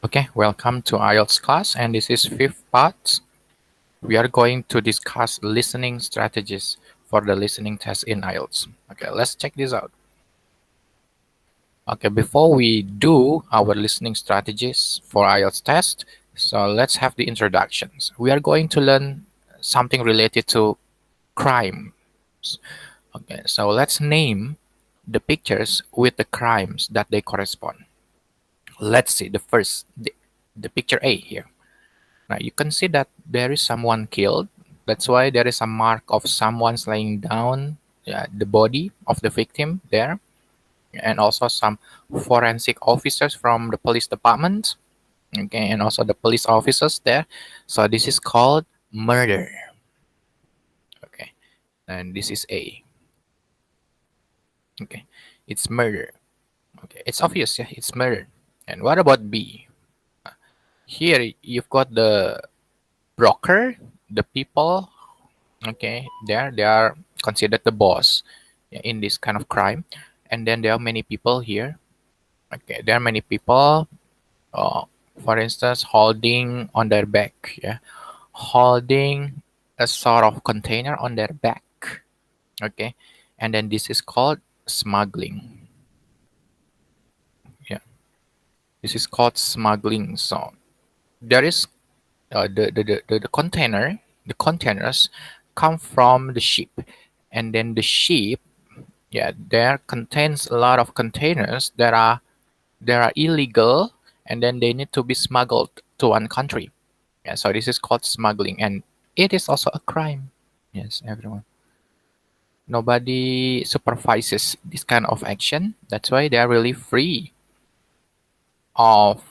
Okay, welcome to IELTS class, and this is fifth part. We are going to discuss listening strategies for the listening test in IELTS. Okay, let's check this out. Okay, before we do our listening strategies for IELTS test, so let's have the introductions. We are going to learn something related to crimes. Okay, so let's name the pictures with the crimes that they correspond. Let's see the picture A here. Now you can see that there is someone killed. That's why there is a mark of someone's laying down the body of the victim there, and also some forensic officers from the police department. Okay, and also the police officers there. So this is called murder. Okay, and this is A. Okay, it's murder. Okay, it's obvious. Yeah, it's murder. And what about B? Here you've got the broker, the people. Okay, they are considered the boss in this kind of crime, and then there are many people here. Okay, there are many people, uh, for instance, holding on their back, yeah, holding a sort of container on their back. Okay, and then this is called smuggling. Yeah, this is called smuggling. So there is the container, the containers come from the ship, and then the ship, yeah, there contains a lot of containers that are illegal, and then they need to be smuggled to one country. Yeah, so this is called smuggling, and it is also a crime. Yes, everyone. Nobody supervises this kind of action. That's why they are really free of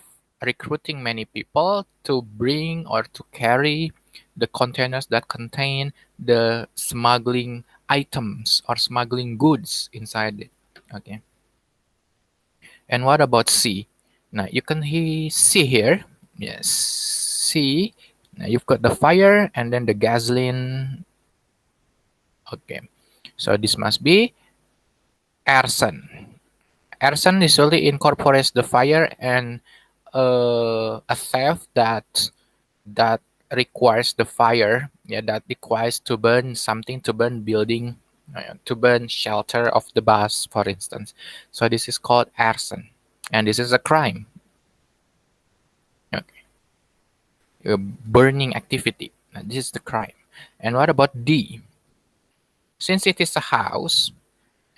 recruiting many people to bring or to carry the containers that contain the smuggling items or smuggling goods inside it. Okay. And what about C? Now you can see here. Yes, C. Now you've got the fire and then the gasoline. Okay. So this must be arson. Arson usually incorporates the fire and a theft that requires the fire, yeah, that requires to burn something, to burn building, to burn shelter of the bus, for instance. So this is called arson, and this is a crime. Okay. Burning activity, now, this is the crime. And what about D? Since it is a house,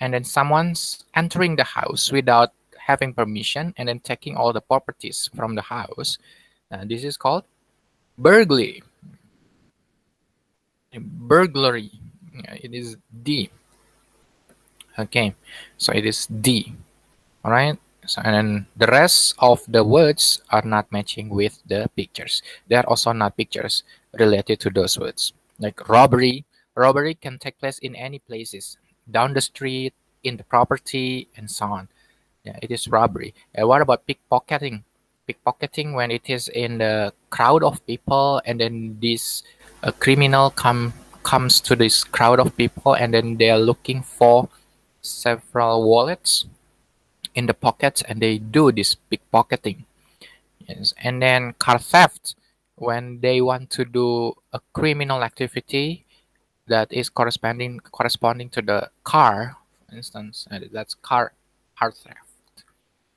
and then someone's entering the house without having permission and then taking all the properties from the house, this is called burglary. Burglary. It is D. Okay, so it is D. All right. So, and then the rest of the words are not matching with the pictures. They are also not pictures related to those words. Like robbery. Robbery can take place in any places, down the street, in the property, and so on. Yeah, it is robbery. And what about pickpocketing? Pickpocketing when it is in the crowd of people, and then this criminal comes to this crowd of people, and then they are looking for several wallets in the pockets, and they do this pickpocketing. Yes, and then car theft when they want to do a criminal activity that is corresponding to the car, for instance, and that's car theft.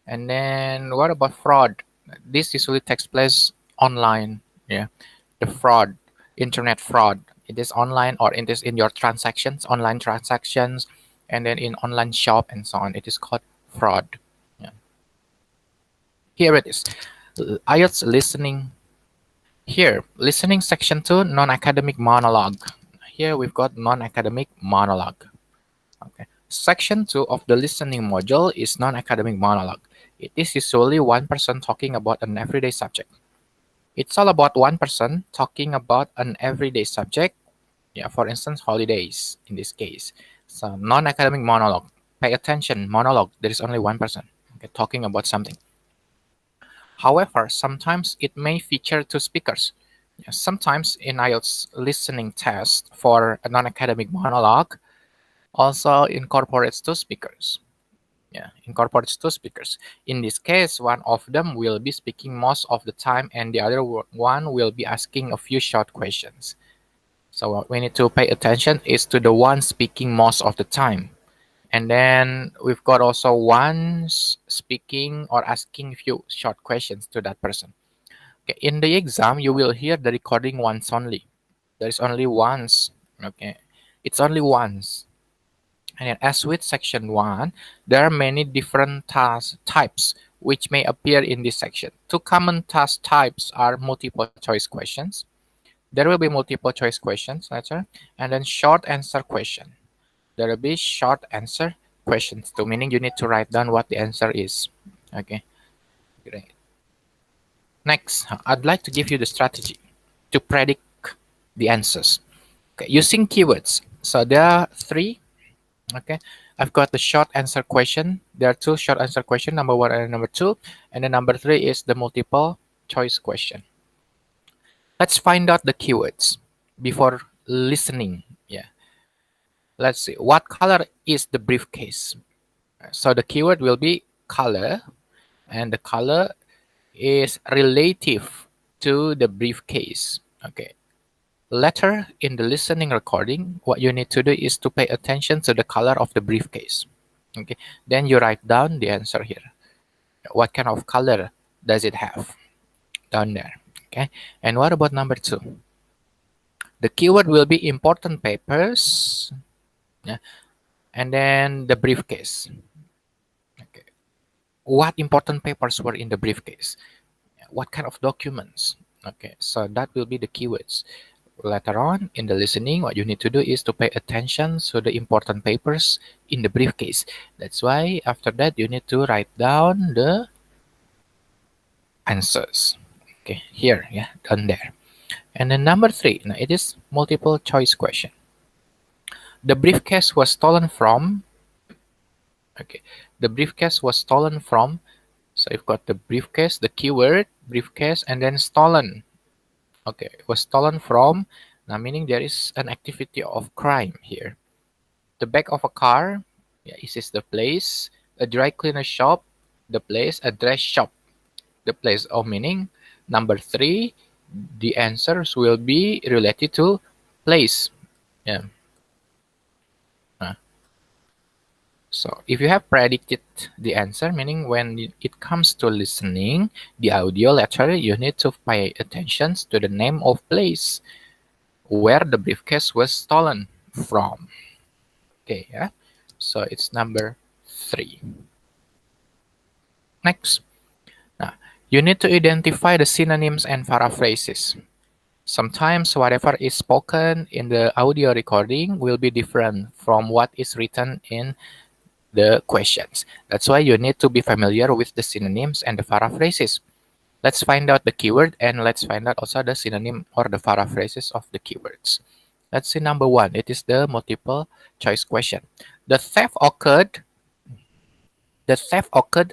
And then what about fraud? This usually takes place online. Yeah, the fraud, internet fraud. It is online, or it is in your transactions, online transactions, and then in online shop and so on. It is called fraud. Yeah. Here it is. IELTS listening. Here, listening section 2, non-academic monologue. Here we've got non-academic monologue. Okay. Section 2 of the listening module is non-academic monologue. It is usually one person talking about an everyday subject. It's all about one person talking about an everyday subject. Yeah, for instance, holidays in this case. So non-academic monologue. Pay attention, monologue. There is only one person, okay, talking about something. However, sometimes it may feature two speakers. Yeah, sometimes in IELTS listening test for a non-academic monologue also incorporates two speakers. Yeah, incorporates two speakers. In this case, one of them will be speaking most of the time and the other one will be asking a few short questions. So what we need to pay attention is to the one speaking most of the time. And then we've got also one speaking or asking few short questions to that person. Okay, in the exam, you will hear the recording once only. There is only once. Okay, it's only once. And then as with section 1, there are many different task types which may appear in this section. Two common task types are multiple choice questions. There will be multiple choice questions later, and then short answer question. There will be short answer questions too, meaning you need to write down what the answer is. Okay, great. Next, I'd like to give you the strategy to predict the answers. Okay, using keywords. So there are three. Okay, I've got the short answer question. There are two short answer question, number 1 and number 2, and then number 3 is the multiple choice question. Let's find out the keywords before listening. Yeah, let's see what color is the briefcase. So the keyword will be color, and the color is relative to the briefcase. Okay, later in the listening recording, what you need to do is to pay attention to the color of the briefcase. Okay, then you write down the answer here. What kind of color does it have down there? Okay, and what about number 2? The keyword will be important papers. Yeah, and then the briefcase. Okay, what important papers were in the briefcase? What kind of documents? Okay, so that will be the keywords. Later on in the listening, what you need to do is to pay attention to the important papers in the briefcase. That's why after that you need to write down the answers. Okay, here, yeah, done there. And then number 3, now it is multiple choice question. The briefcase was stolen from. Okay, the briefcase was stolen from. So you've got the briefcase, the keyword briefcase, and then stolen. Okay, it was stolen from. Now meaning there is an activity of crime here. The back of a car. Yeah, this is the place. A dry cleaner shop. The place. A dress shop. The place. Oh, meaning number 3, the answers will be related to place. Yeah. Uh, so if you have predicted the answer, meaning when it comes to listening the audio letter, you need to pay attention to the name of place where the briefcase was stolen from. Okay, yeah. So it's number 3. Next. Now, you need to identify the synonyms and paraphrases. Sometimes whatever is spoken in the audio recording will be different from what is written in the questions. That's why you need to be familiar with the synonyms and the paraphrases. Let's find out the keyword and let's find out also the synonym or the paraphrases of the keywords. Let's see number 1. It is the multiple choice question. The theft occurred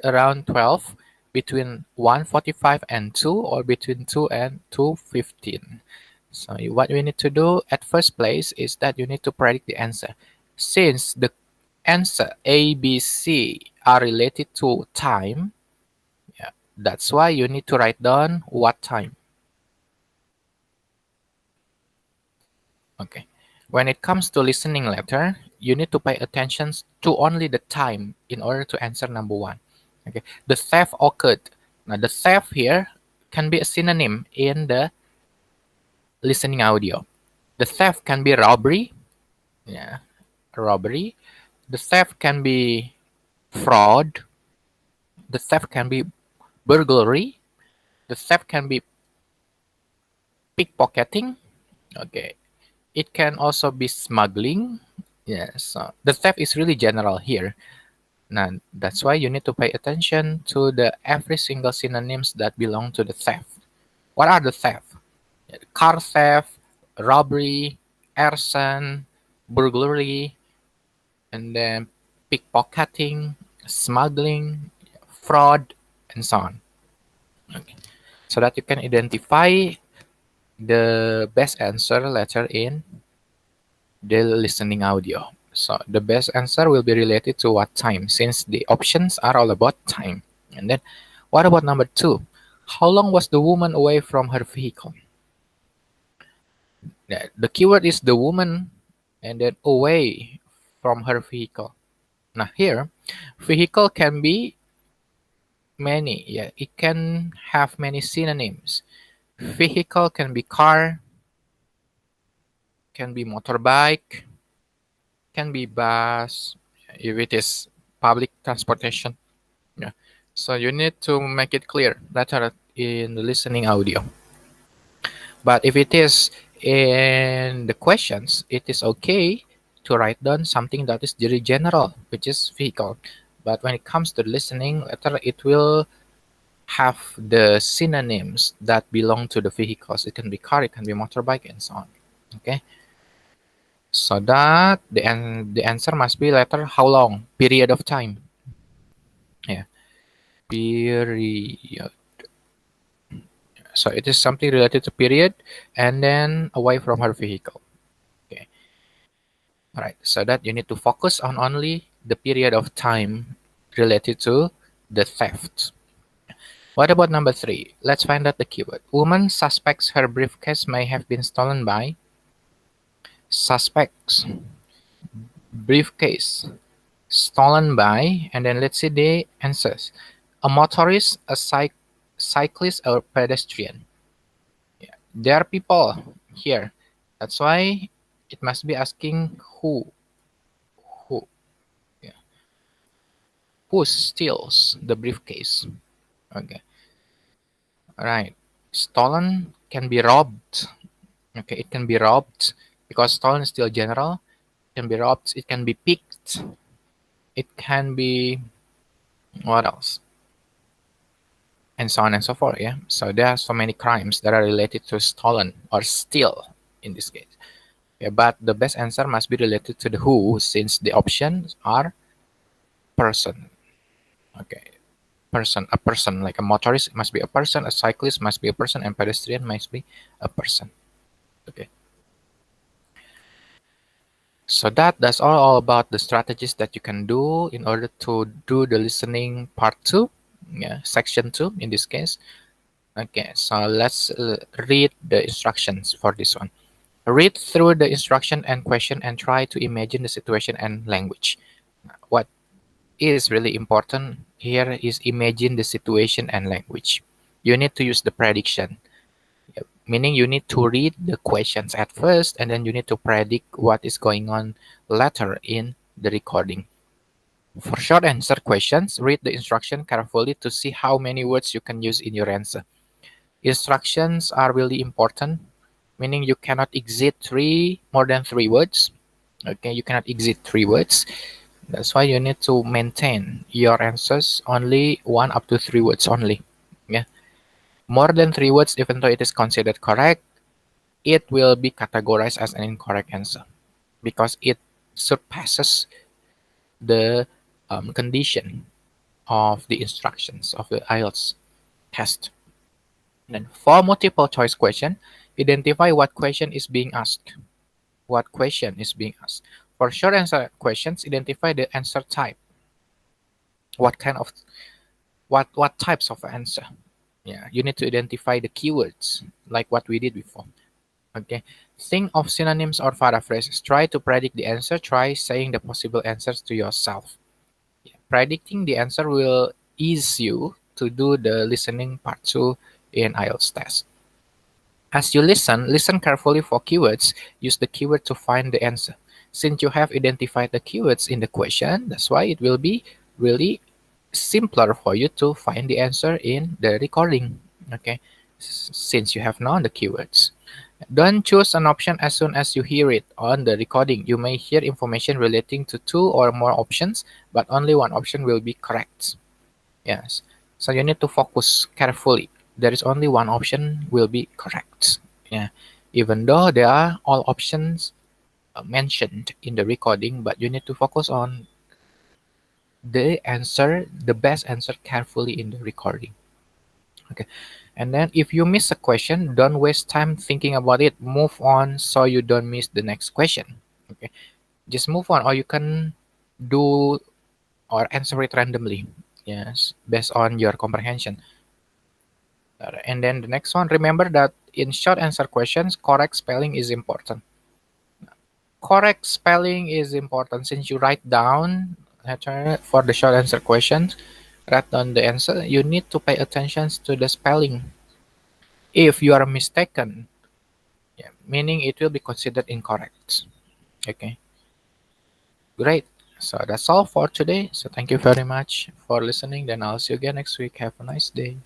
around 12, between 1:45 and 2, or between 2 and 2:15. So what we need to do at first place is that you need to predict the answer. Since the answer A, B, C are related to time, yeah, that's why you need to write down what time. Okay. When it comes to listening letter, you need to pay attention to only the time in order to answer number 1. Okay. The theft occurred. Now the theft here can be a synonym in the listening audio. The theft can be robbery. Yeah. Robbery. The theft can be fraud. The theft can be burglary. The theft can be pickpocketing. Okay. It can also be smuggling. Yes. So the theft is really general here. Now, that's why you need to pay attention to the every single synonyms that belong to the theft. What are the theft? Car theft, robbery, arson, burglary, and then pickpocketing, smuggling, fraud, and so on. Okay. So that you can identify the best answer letter in the listening audio. So the best answer will be related to what time, since the options are all about time. And then, what about number two? How long was the woman away from her vehicle? The keyword is the woman, and then away from her vehicle. Now here, vehicle can be many. Yeah, it can have many synonyms. Vehicle can be car, can be motorbike, can be bus, if it is public transportation. Yeah. So you need to make it clear later in the listening audio. But if it is in the questions, it is okay to write down something that is very general, which is vehicle. But when it comes to listening, later it will have the synonyms that belong to the vehicles. It can be car, it can be motorbike, and so on. Okay. So that the answer must be letter how long, period of time. Yeah, period. So it is something related to period, and then away from her vehicle. Okay. All right. So that you need to focus on only the period of time related to the theft. What about number three? Let's find out the keyword. Woman suspects her briefcase may have been stolen by. Suspects briefcase stolen by, and then let's see the answers. A motorist, a cyclist, or pedestrian. Yeah. There are people here. That's why it must be asking who. Who? Yeah. Who steals the briefcase? Okay. All right. Stolen can be robbed. Okay, it can be robbed because stolen is still general. It can be robbed. It can be picked. It can be what else? And so on and so forth. Yeah. So there are so many crimes that are related to stolen or steal in this case. Yeah, but the best answer must be related to the who, since the options are person. Okay. Person, a person, like a motorist must be a person, a cyclist must be a person, and pedestrian must be a person. Okay. So that's all about the strategies that you can do in order to do the listening part two. Yeah, section two in this case. Okay, so let's read the instructions for this one. Read through the instruction and question and try to imagine the situation and language. What is really important here is imagine the situation and language. You need to use the prediction. Yep. Meaning you need to read the questions at first and then you need to predict what is going on later in the recording. For short answer questions, read the instruction carefully to see how many words you can use in your answer. Instructions are really important, meaning you cannot exceed more than three words. Okay, you cannot exceed three words. That's why you need to maintain your answers only one up to three words only. Yeah, more than three words, even though it is considered correct, it will be categorized as an incorrect answer because it surpasses the condition of the instructions of the IELTS test. Then for multiple choice question, identify what question is being asked. What question is being asked. For short answer questions, identify the answer type. What kind of what types of answer? Yeah, you need to identify the keywords like what we did before. Okay. Think of synonyms or paraphrases. Try to predict the answer. Try saying the possible answers to yourself. Yeah. Predicting the answer will ease you to do the listening part 2 in IELTS test. As you listen, listen carefully for keywords. Use the keyword to find the answer. Since you have identified the keywords in the question, that's why it will be really simpler for you to find the answer in the recording. Okay, since you have known the keywords. Don't choose an option as soon as you hear it on the recording. You may hear information relating to two or more options, but only one option will be correct. Yes. So you need to focus carefully. There is only one option will be correct. Yeah. Even though there are all options mentioned in the recording, but you need to focus on the best answer carefully in the recording. Okay. And then if you miss a question, don't waste time thinking about it. Move on so you don't miss the next question. Okay. just move on, or you can do or answer it randomly. Yes, based on your comprehension. And then the next one, remember that in short answer questions, correct spelling is important. Correct spelling is important since you write down letter for the short answer questions, write down the answer. You need to pay attention to the spelling. If you are mistaken, yeah, meaning it will be considered incorrect. Okay, great. So that's all for today. So thank you very much for listening. Then I'll see you again next week. Have a nice day.